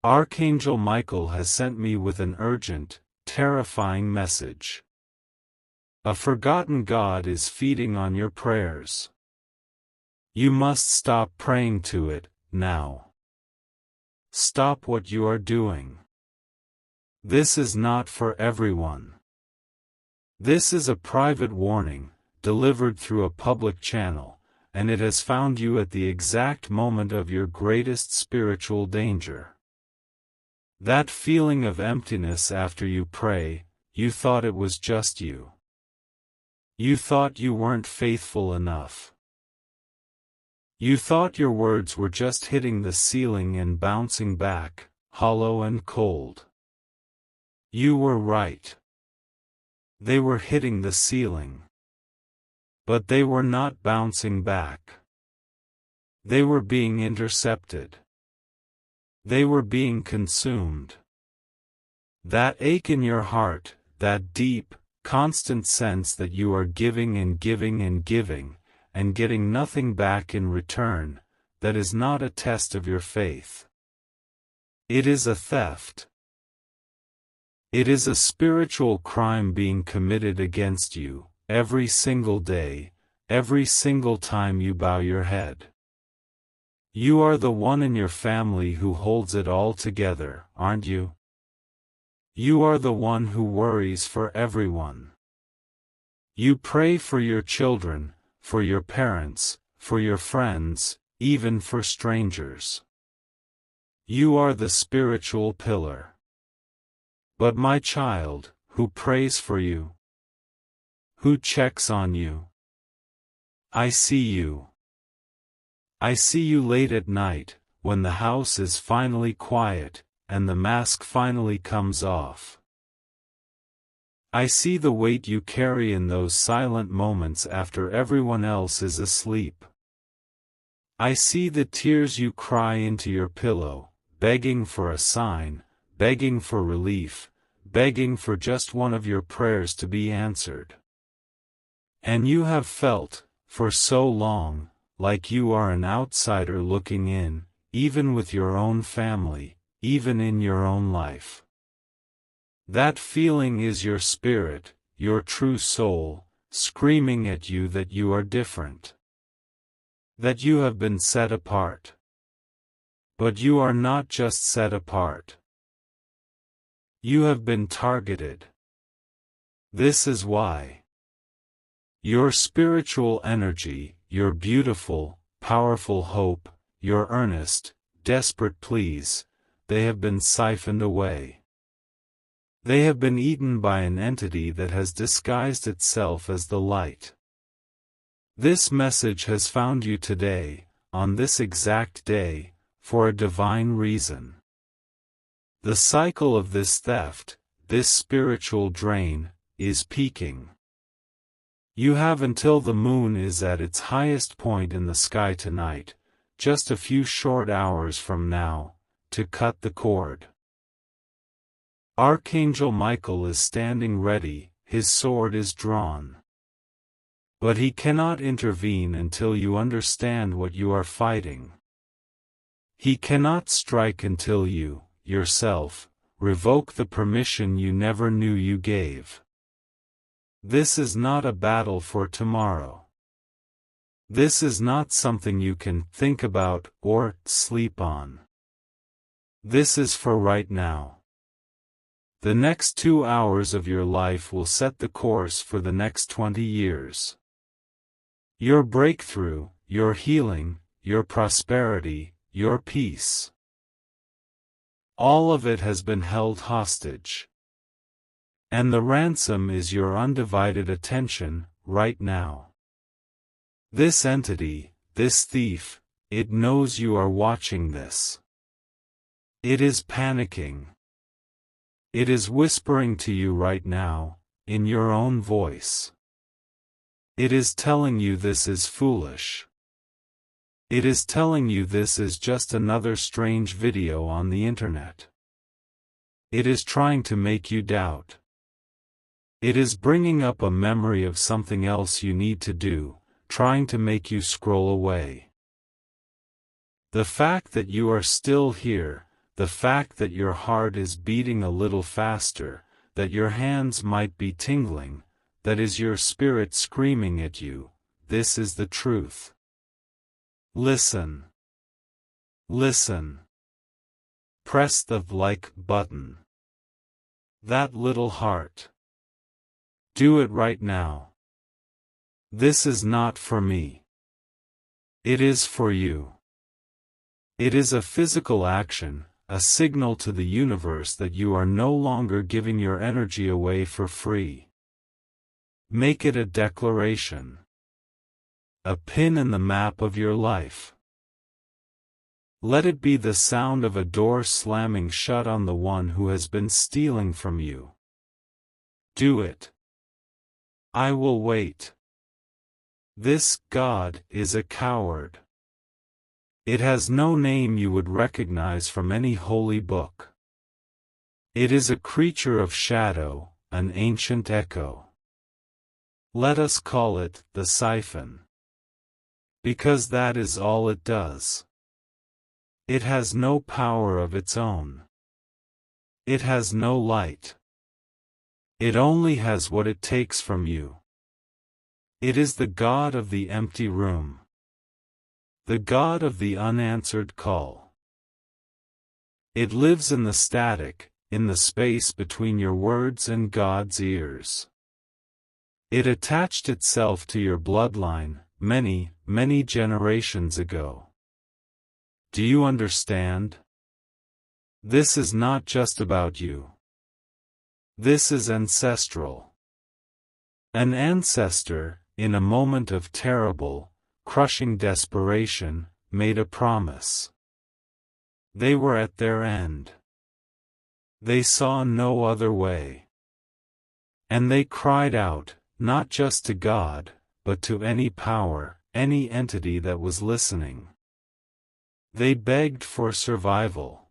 Archangel Michael has sent me with an urgent, terrifying message. A forgotten God is feeding on your prayers. You must stop praying to it, now. Stop what you are doing. This is not for everyone. This is a private warning, delivered through a public channel, and it has found you at the exact moment of your greatest spiritual danger. That feeling of emptiness after you pray, you thought it was just you. You thought you weren't faithful enough. You thought your words were just hitting the ceiling and bouncing back, hollow and cold. You were right. They were hitting the ceiling. But they were not bouncing back. They were being intercepted. They were being consumed. That ache in your heart, that deep, constant sense that you are giving and giving and giving, and getting nothing back in return, that is not a test of your faith. It is a theft. It is a spiritual crime being committed against you, every single day, every single time you bow your head. You are the one in your family who holds it all together, aren't you? You are the one who worries for everyone. You pray for your children, for your parents, for your friends, even for strangers. You are the spiritual pillar. But my child, who prays for you? Who checks on you? I see you. I see you late at night, when the house is finally quiet, and the mask finally comes off. I see the weight you carry in those silent moments after everyone else is asleep. I see the tears you cry into your pillow, begging for a sign, begging for relief, begging for just one of your prayers to be answered. And you have felt, for so long, like you are an outsider looking in, even with your own family, even in your own life. That feeling is your spirit, your true soul, screaming at you that you are different. That you have been set apart. But you are not just set apart. You have been targeted. This is why. Your spiritual energy, your beautiful, powerful hope, your earnest, desperate pleas, they have been siphoned away. They have been eaten by an entity that has disguised itself as the light. This message has found you today, on this exact day, for a divine reason. The cycle of this theft, this spiritual drain, is peaking. You have until the moon is at its highest point in the sky tonight, just a few short hours from now, to cut the cord. Archangel Michael is standing ready, his sword is drawn. But he cannot intervene until you understand what you are fighting. He cannot strike until you, yourself, revoke the permission you never knew you gave. This is not a battle for tomorrow. This is not something you can think about or sleep on. This is for right now. The next 2 hours of your life will set the course for the next 20 years. Your breakthrough, your healing, your prosperity, your peace. All of it has been held hostage. And the ransom is your undivided attention, right now. This entity, this thief, it knows you are watching this. It is panicking. It is whispering to you right now, in your own voice. It is telling you this is foolish. It is telling you this is just another strange video on the internet. It is trying to make you doubt. It is bringing up a memory of something else you need to do, trying to make you scroll away. The fact that you are still here, the fact that your heart is beating a little faster, that your hands might be tingling, that is your spirit screaming at you. This is the truth. Listen. Listen. Press the like button. That little heart. Do it right now. This is not for me. It is for you. It is a physical action, a signal to the universe that you are no longer giving your energy away for free. Make it a declaration. A pin in the map of your life. Let it be the sound of a door slamming shut on the one who has been stealing from you. Do it. I will wait. This God is a coward. It has no name you would recognize from any holy book. It is a creature of shadow, an ancient echo. Let us call it the siphon. Because that is all it does. It has no power of its own. It has no light. It only has what it takes from you. It is the God of the empty room. The God of the unanswered call. It lives in the static, in the space between your words and God's ears. It attached itself to your bloodline, many, many generations ago. Do you understand? This is not just about you. This is ancestral. An ancestor, in a moment of terrible, crushing desperation, made a promise. They were at their end. They saw no other way. And they cried out, not just to God, but to any power, any entity that was listening. They begged for survival.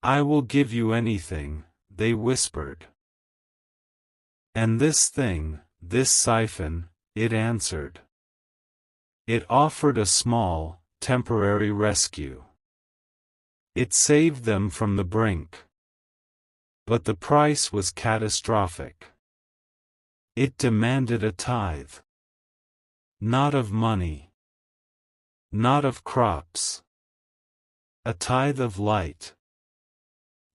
I will give you anything, they whispered. And this thing, this siphon, it answered. It offered a small, temporary rescue. It saved them from the brink. But the price was catastrophic. It demanded a tithe. Not of money. Not of crops. A tithe of light.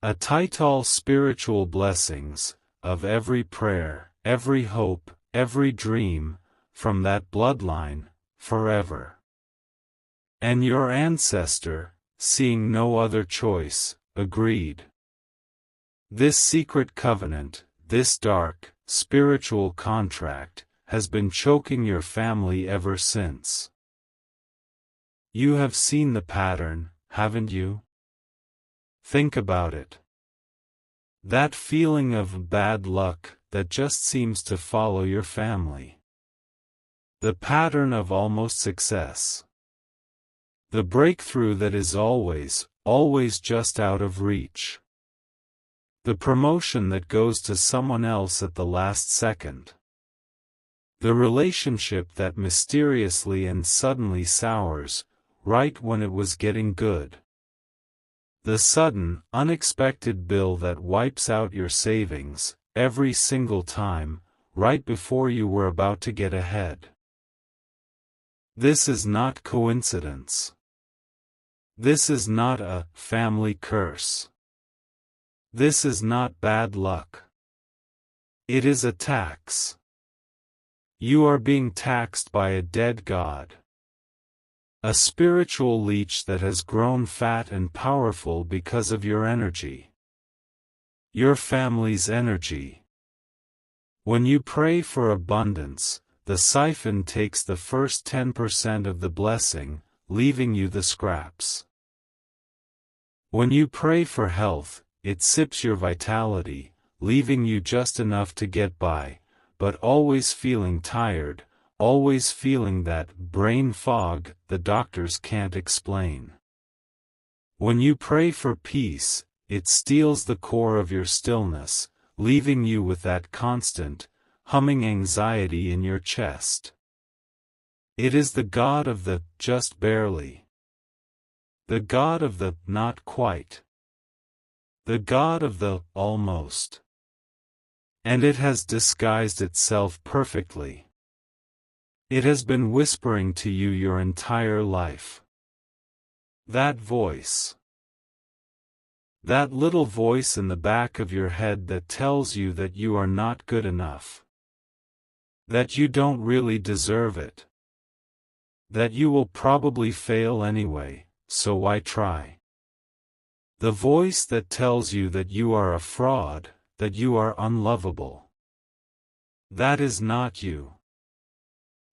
A title spiritual blessings, of every prayer, every hope, every dream, from that bloodline, forever. And your ancestor, seeing no other choice, agreed. This secret covenant, this dark, spiritual contract, has been choking your family ever since. You have seen the pattern, haven't you? Think about it. That feeling of bad luck that just seems to follow your family. The pattern of almost success. The breakthrough that is always, always just out of reach. The promotion that goes to someone else at the last second. The relationship that mysteriously and suddenly sours, right when it was getting good. The sudden, unexpected bill that wipes out your savings, every single time, right before you were about to get ahead. This is not coincidence. This is not a family curse. This is not bad luck. It is a tax. You are being taxed by a dead God. A spiritual leech that has grown fat and powerful because of your energy. Your family's energy. When you pray for abundance, the siphon takes the first 10% of the blessing, leaving you the scraps. When you pray for health, it sips your vitality, leaving you just enough to get by, but always feeling tired, always feeling that brain fog the doctors can't explain. When you pray for peace, it steals the core of your stillness, leaving you with that constant, humming anxiety in your chest. It is the God of the just barely. The God of the not quite. the God of the almost. And it has disguised itself perfectly. It has been whispering to you your entire life. That voice. That little voice in the back of your head that tells you that you are not good enough. That you don't really deserve it. That you will probably fail anyway, so why try? The voice that tells you that you are a fraud, that you are unlovable. That is not you.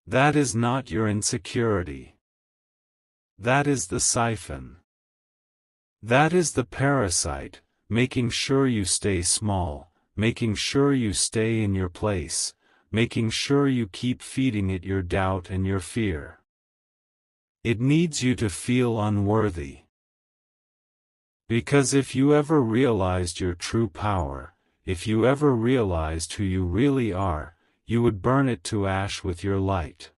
That is not your insecurity. That is the siphon. That is the parasite, making sure you stay small, making sure you stay in your place, making sure you keep feeding it your doubt and your fear. It needs you to feel unworthy. Because if you ever realized your true power, if you ever realized who you really are, you would burn it to ash with your light.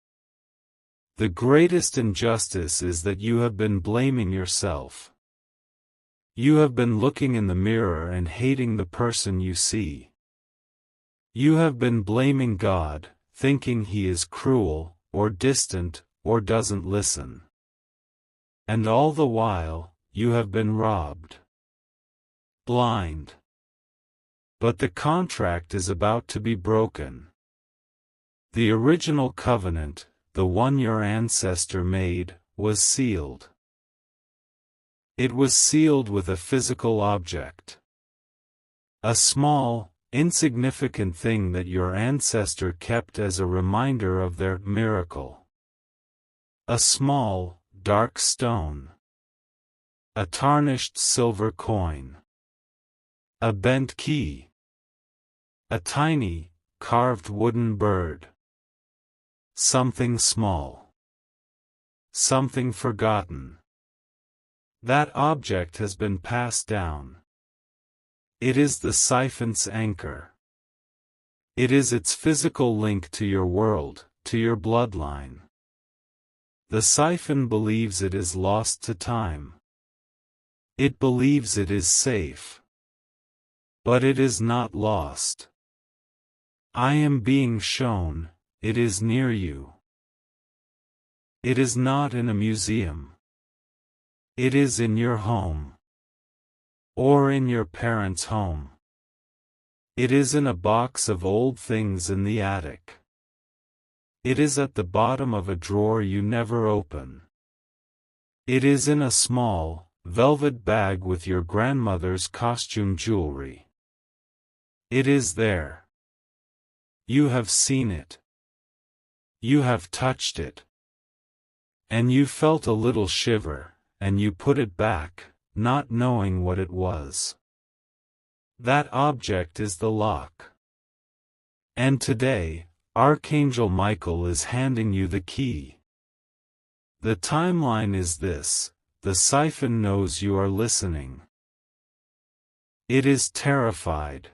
The greatest injustice is that you have been blaming yourself. You have been looking in the mirror and hating the person you see. You have been blaming God, thinking He is cruel, or distant, or doesn't listen. And all the while, you have been robbed. Blind. But the contract is about to be broken. The original covenant, the one your ancestor made, was sealed. It was sealed with a physical object. A small, insignificant thing that your ancestor kept as a reminder of their miracle. A small, dark stone. A tarnished silver coin. A bent key. A tiny, carved wooden bird. Something small. Something forgotten. That object has been passed down. It is the siphon's anchor. It is its physical link to your world, to your bloodline. The siphon believes it is lost to time. It believes it is safe. But it is not lost. I am being shown, it is near you. It is not in a museum. It is in your home. Or in your parents' home. It is in a box of old things in the attic. It is at the bottom of a drawer you never open. It is in a small, velvet bag with your grandmother's costume jewelry. It is there. You have seen it. You have touched it. And you felt a little shiver, and you put it back, not knowing what it was. That object is the lock. And today, Archangel Michael is handing you the key. The timeline is this: the siphon knows you are listening. It is terrified.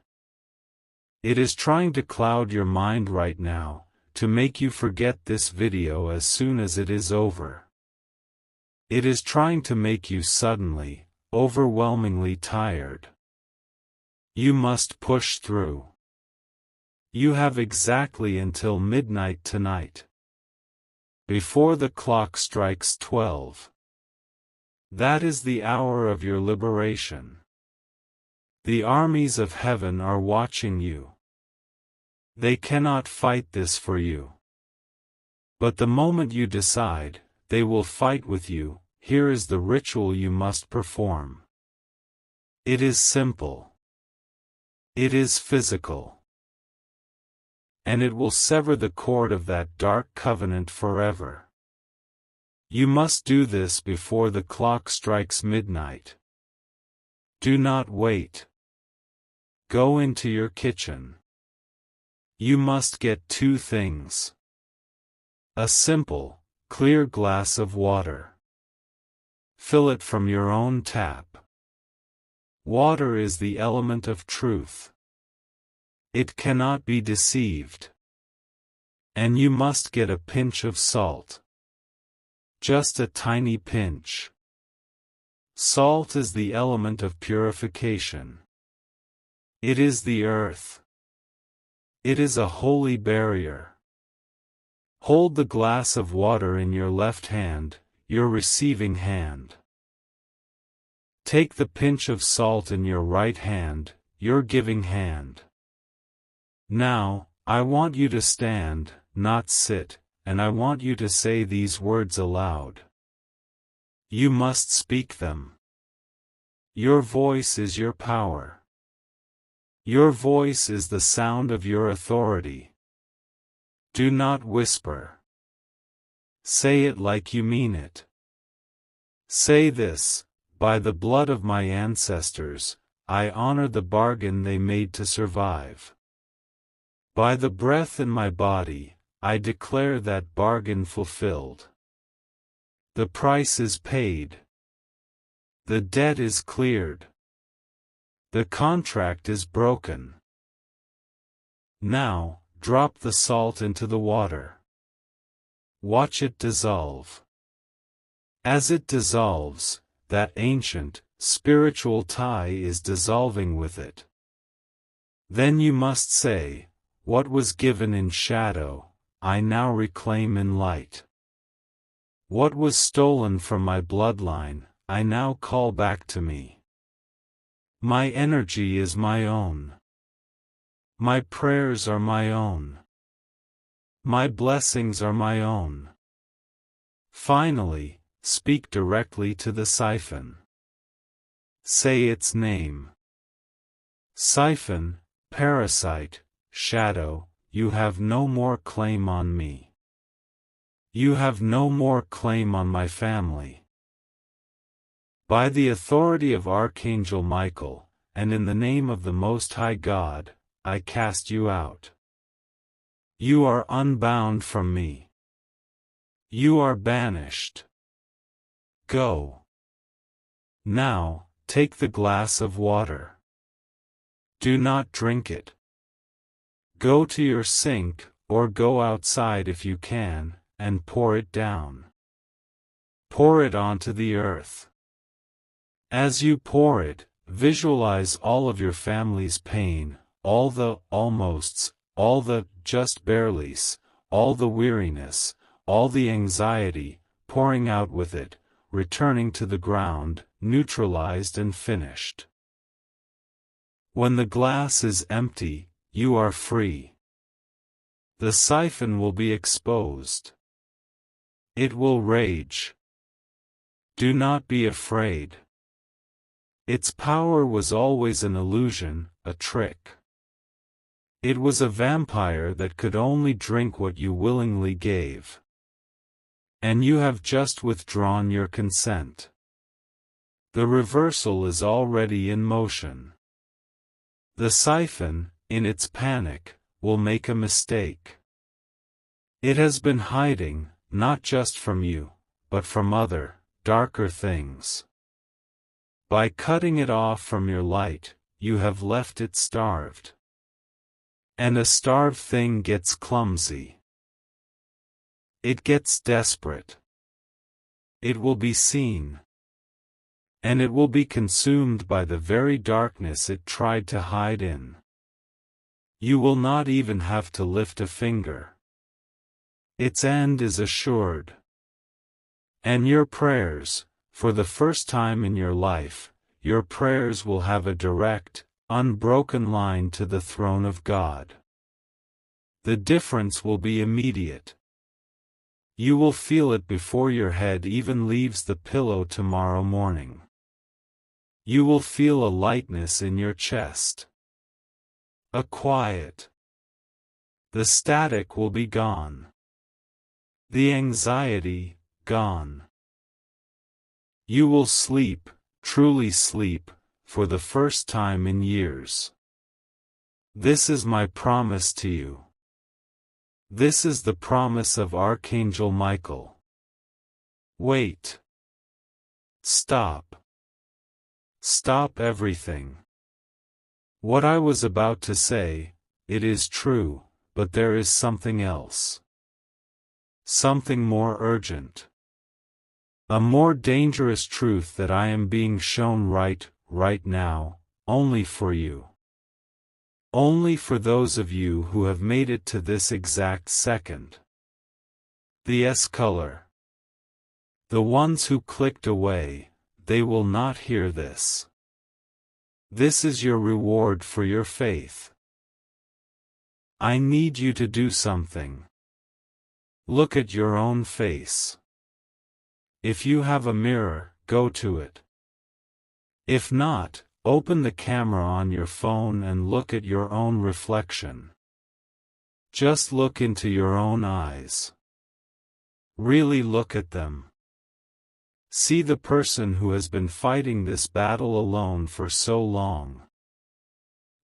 It is trying to cloud your mind right now, to make you forget this video as soon as it is over. It is trying to make you suddenly, overwhelmingly tired. You must push through. You have exactly until midnight tonight. Before the clock strikes 12. That is the hour of your liberation. The armies of heaven are watching you. They cannot fight this for you. But the moment you decide, they will fight with you. Here is the ritual you must perform. It is simple. It is physical. And it will sever the cord of that dark covenant forever. You must do this before the clock strikes midnight. Do not wait. Go into your kitchen. You must get 2 things. A simple, clear glass of water. Fill it from your own tap. Water is the element of truth. It cannot be deceived. And you must get a pinch of salt. Just a tiny pinch. Salt is the element of purification. It is the earth. It is a holy barrier. Hold the glass of water in your left hand, your receiving hand. Take the pinch of salt in your right hand, your giving hand. Now, I want you to stand, not sit, and I want you to say these words aloud. You must speak them. Your voice is your power. Your voice is the sound of your authority. Do not whisper. Say it like you mean it. Say this: by the blood of my ancestors, I honor the bargain they made to survive. By the breath in my body, I declare that bargain fulfilled. The price is paid. The debt is cleared. The contract is broken. Now, drop the salt into the water. Watch it dissolve. As it dissolves, that ancient, spiritual tie is dissolving with it. Then you must say, what was given in shadow, I now reclaim in light. What was stolen from my bloodline, I now call back to me. My energy is my own. My prayers are my own. My blessings are my own. Finally, speak directly to the siphon. Say its name. Siphon, parasite, shadow, you have no more claim on me. You have no more claim on my family. By the authority of Archangel Michael, and in the name of the Most High God, I cast you out. You are unbound from me. You are banished. Go. Now, take the glass of water. Do not drink it. Go to your sink, or go outside if you can, and pour it down. Pour it onto the earth. As you pour it, visualize all of your family's pain, all the almosts, all the just barelys, all the weariness, all the anxiety, pouring out with it, returning to the ground, neutralized and finished. When the glass is empty, you are free. The siphon will be exposed. It will rage. Do not be afraid. Its power was always an illusion, a trick. It was a vampire that could only drink what you willingly gave. And you have just withdrawn your consent. The reversal is already in motion. The siphon, in its panic, will make a mistake. It has been hiding, not just from you, but from other, darker things. By cutting it off from your light, you have left it starved. And a starved thing gets clumsy. It gets desperate. It will be seen. And it will be consumed by the very darkness it tried to hide in. You will not even have to lift a finger. Its end is assured. And your prayers, for the first time in your life, your prayers will have a direct, unbroken line to the throne of God. The difference will be immediate. You will feel it before your head even leaves the pillow tomorrow morning. You will feel a lightness in your chest. A quiet. The static will be gone. The anxiety, gone. You will sleep, truly sleep, for the first time in years. This is my promise to you. This is the promise of Archangel Michael. Wait. Stop. Stop everything. What I was about to say, it is true, but there is something else. Something more urgent. A more dangerous truth that I am being shown right now, only for you. Only for those of you who have made it to this exact second. The S color. The ones who clicked away, they will not hear this. This is your reward for your faith. I need you to do something. Look at your own face. If you have a mirror, go to it. If not, open the camera on your phone and look at your own reflection. Just look into your own eyes. Really look at them. See the person who has been fighting this battle alone for so long.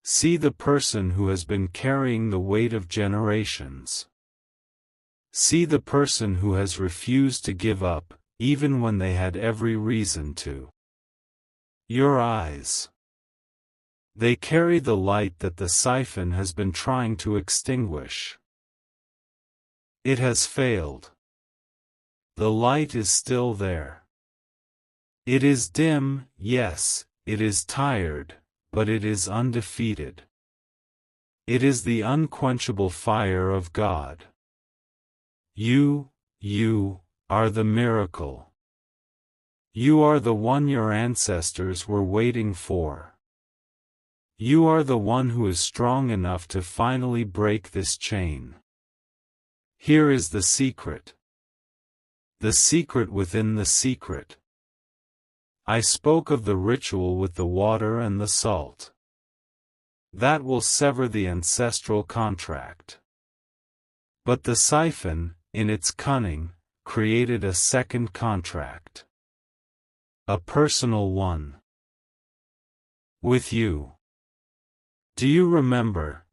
See the person who has been carrying the weight of generations. See the person who has refused to give up, even when they had every reason to. Your eyes. They carry the light that the siphon has been trying to extinguish. It has failed. The light is still there. It is dim, yes, it is tired, but it is undefeated. It is the unquenchable fire of God. You are the miracle. You are the one your ancestors were waiting for. You are the one who is strong enough to finally break this chain. Here is the secret. The secret within the secret. I spoke of the ritual with the water and the salt. That will sever the ancestral contract. But the siphon, in its cunning, created a second contract. A personal one. With you. Do you remember,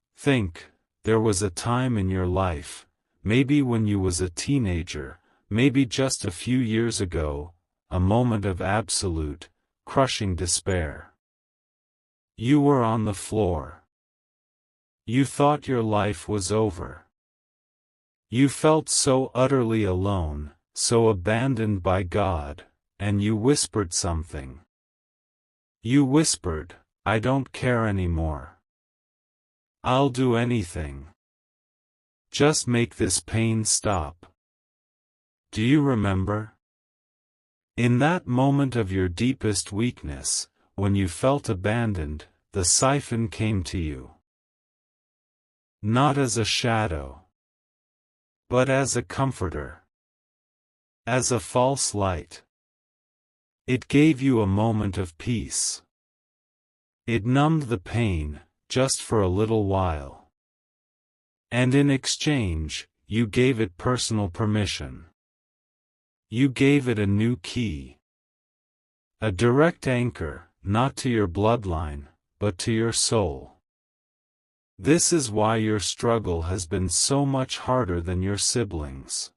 there was a time in your life, maybe when you was a teenager, maybe just a few years ago, a moment of absolute, crushing despair. You were on the floor. You thought your life was over. You felt so utterly alone, so abandoned by God, and you whispered something. You whispered, I don't care anymore. I'll do anything. Just make this pain stop. Do you remember? In that moment of your deepest weakness, when you felt abandoned, the siphon came to you. Not as a shadow, but as a comforter. As a false light. It gave you a moment of peace. It numbed the pain, just for a little while. And in exchange, you gave it personal permission. You gave it a new key. A direct anchor, not to your bloodline, but to your soul. This is why your struggle has been so much harder than your siblings.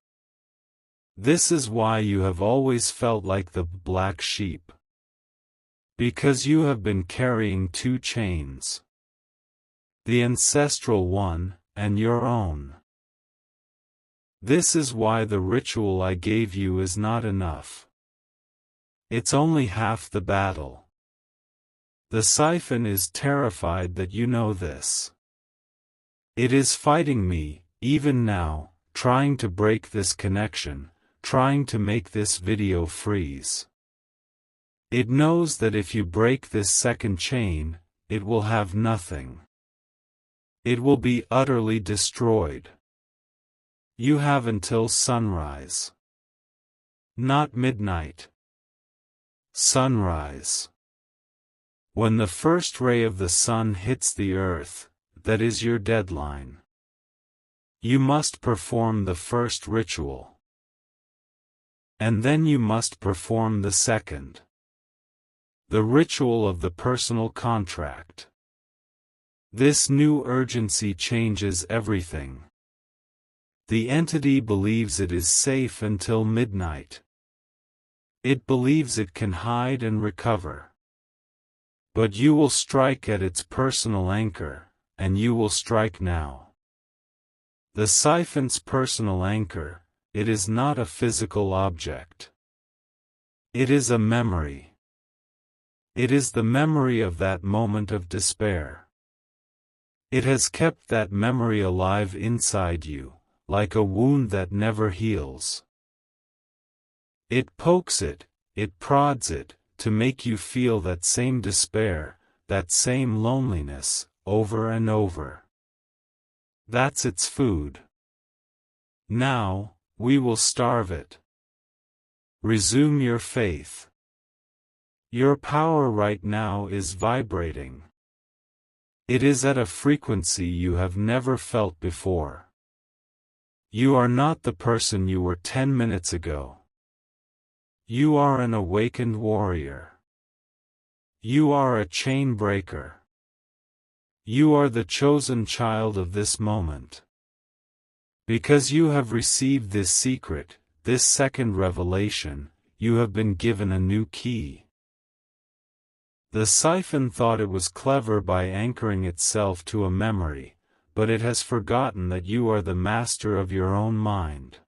This is why you have always felt like the black sheep. Because you have been carrying two chains. The ancestral one, and your own. This is why the ritual I gave you is not enough. It's only half the battle. The siphon is terrified that you know this. It is fighting me, even now, trying to break this connection, trying to make this video freeze. It knows that if you break this second chain, it will have nothing. It will be utterly destroyed. You have until sunrise. Not midnight. Sunrise. When the first ray of the sun hits the earth, that is your deadline. You must perform the first ritual. And then you must perform the second. The ritual of the personal contract. This new urgency changes everything. The entity believes it is safe until midnight. It believes it can hide and recover. But you will strike at its personal anchor, and you will strike now. The siphon's personal anchor, it is not a physical object. It is a memory. It is the memory of that moment of despair. It has kept that memory alive inside you, like a wound that never heals. It pokes it, it prods it, to make you feel that same despair, that same loneliness, over and over. That's its food. Now, we will starve it. Resume your faith. Your power right now is vibrating. It is at a frequency you have never felt before. You are not the person you were 10 minutes ago. You are an awakened warrior. You are a chain breaker. You are the chosen child of this moment. Because you have received this secret, this second revelation, you have been given a new key. The siphon thought it was clever by anchoring itself to a memory, but it has forgotten that you are the master of your own mind.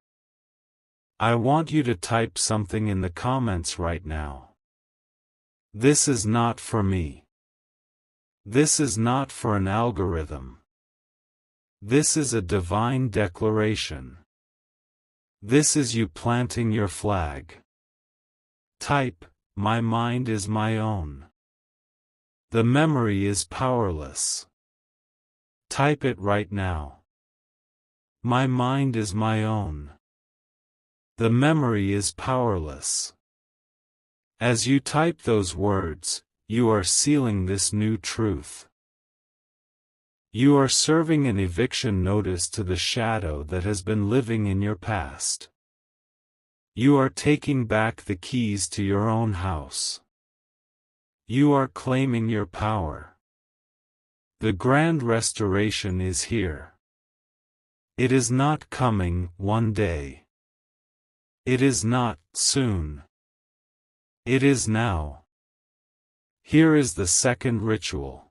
I want you to type something in the comments right now. This is not for me. This is not for an algorithm. This is a divine declaration. This is you planting your flag. Type, my mind is my own. The memory is powerless. Type it right now. My mind is my own. The memory is powerless. As you type those words, you are sealing this new truth. You are serving an eviction notice to the shadow that has been living in your past. You are taking back the keys to your own house. You are claiming your power. The grand restoration is here. It is not coming one day. It is not soon. It is now. Here is the second ritual.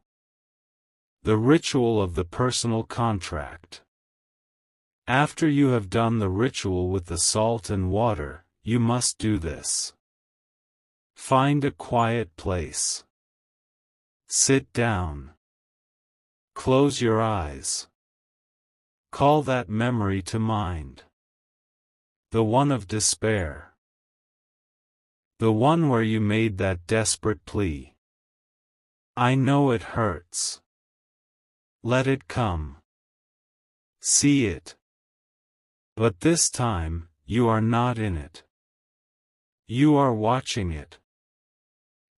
The ritual of the personal contract. After you have done the ritual with the salt and water, you must do this. Find a quiet place. Sit down. Close your eyes. Call that memory to mind. The one of despair. The one where you made that desperate plea. I know it hurts. Let it come. See it. But this time, you are not in it. You are watching it.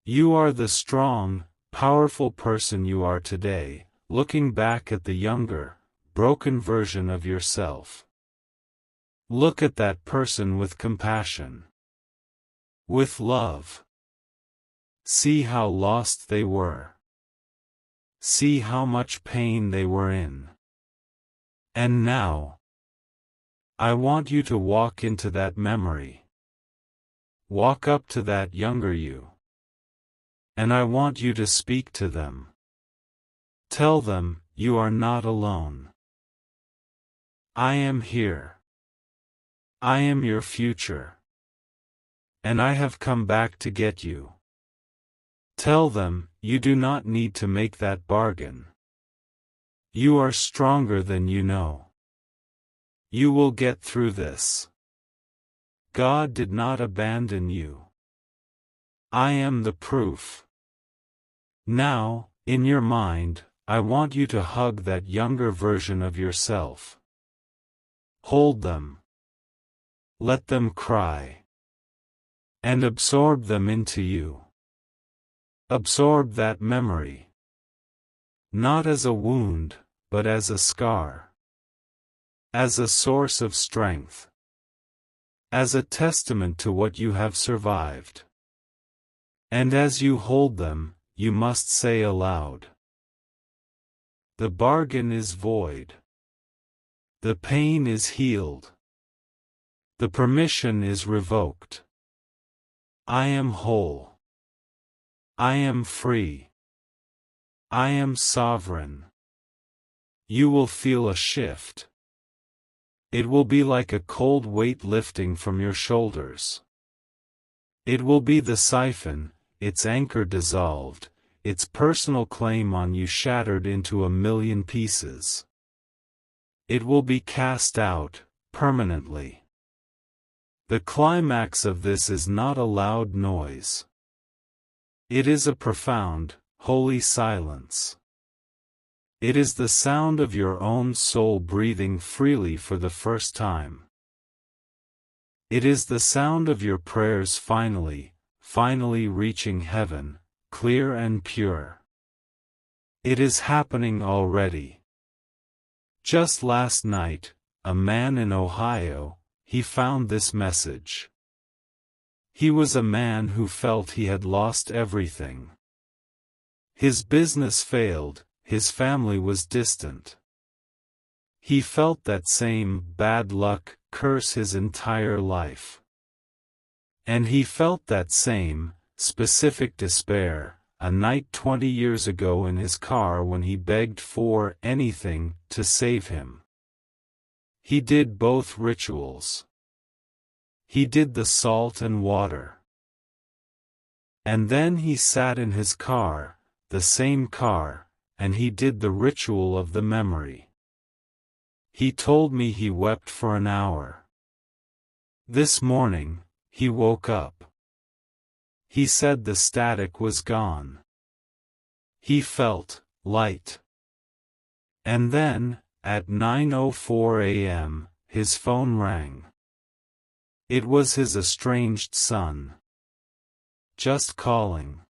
You are the strong, powerful person you are today, looking back at the younger, broken version of yourself. Look at that person with compassion. With love. See how lost they were. See how much pain they were in. And now, I want you to walk into that memory. Walk up to that younger you. And I want you to speak to them. Tell them, you are not alone. I am here. I am your future. And I have come back to get you. Tell them, you do not need to make that bargain. You are stronger than you know. You will get through this. God did not abandon you. I am the proof. Now, in your mind, I want you to hug that younger version of yourself. Hold them. Let them cry. And absorb them into you. Absorb that memory. Not as a wound, but as a scar. As a source of strength. As a testament to what you have survived. And as you hold them, you must say aloud. The bargain is void. The pain is healed. The permission is revoked. I am whole. I am free. I am sovereign. You will feel a shift. It will be like a cold weight lifting from your shoulders. It will be the siphon, its anchor dissolved, its personal claim on you shattered into a million pieces. It will be cast out, permanently. The climax of this is not a loud noise. It is a profound, holy silence. It is the sound of your own soul breathing freely for the first time. It is the sound of your prayers finally reaching heaven, clear and pure. It is happening already. Just last night, a man in Ohio, he found this message. He was a man who felt he had lost everything. His business failed, his family was distant. He felt that same bad luck curse his entire life. And he felt that same specific despair a night 20 years ago in his car when he begged for anything to save him. He did both rituals. He did the salt and water. And then he sat in his car, the same car, and he did the ritual of the memory. He told me he wept for an hour. This morning, he woke up. He said the static was gone. He felt light. And then, at 9:04 a.m., his phone rang. It was his estranged son. Just calling.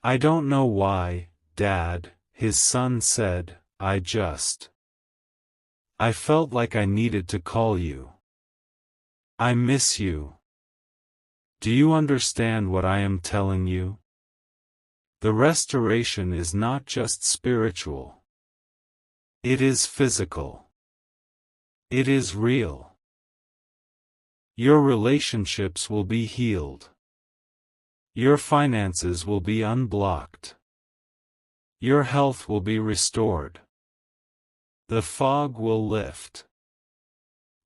"I don't know why, Dad," his son said, I felt like I needed to call you. I miss you. Do you understand what I am telling you? The restoration is not just spiritual. It is physical. It is real. Your relationships will be healed. Your finances will be unblocked. Your health will be restored. The fog will lift.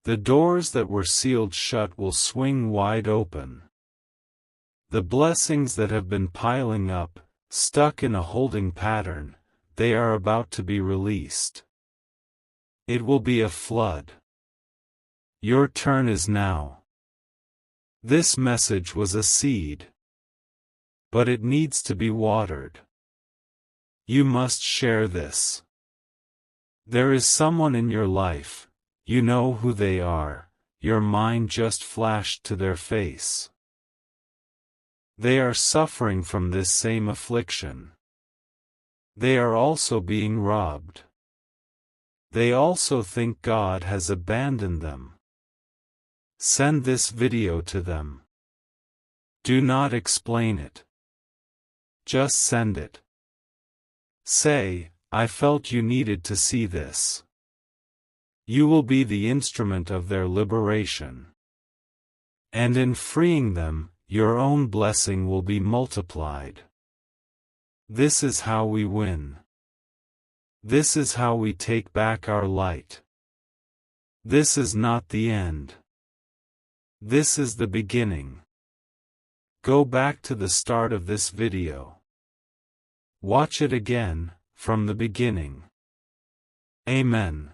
The doors that were sealed shut will swing wide open. The blessings that have been piling up, stuck in a holding pattern, they are about to be released. It will be a flood. Your turn is now. This message was a seed. But it needs to be watered. You must share this. There is someone in your life, you know who they are, your mind just flashed to their face. They are suffering from this same affliction. They are also being robbed. They also think God has abandoned them. Send this video to them. Do not explain it. Just send it. Say, I felt you needed to see this. You will be the instrument of their liberation. And in freeing them, your own blessing will be multiplied. This is how we win. This is how we take back our light. This is not the end. This is the beginning. Go back to the start of this video. Watch it again, from the beginning. Amen.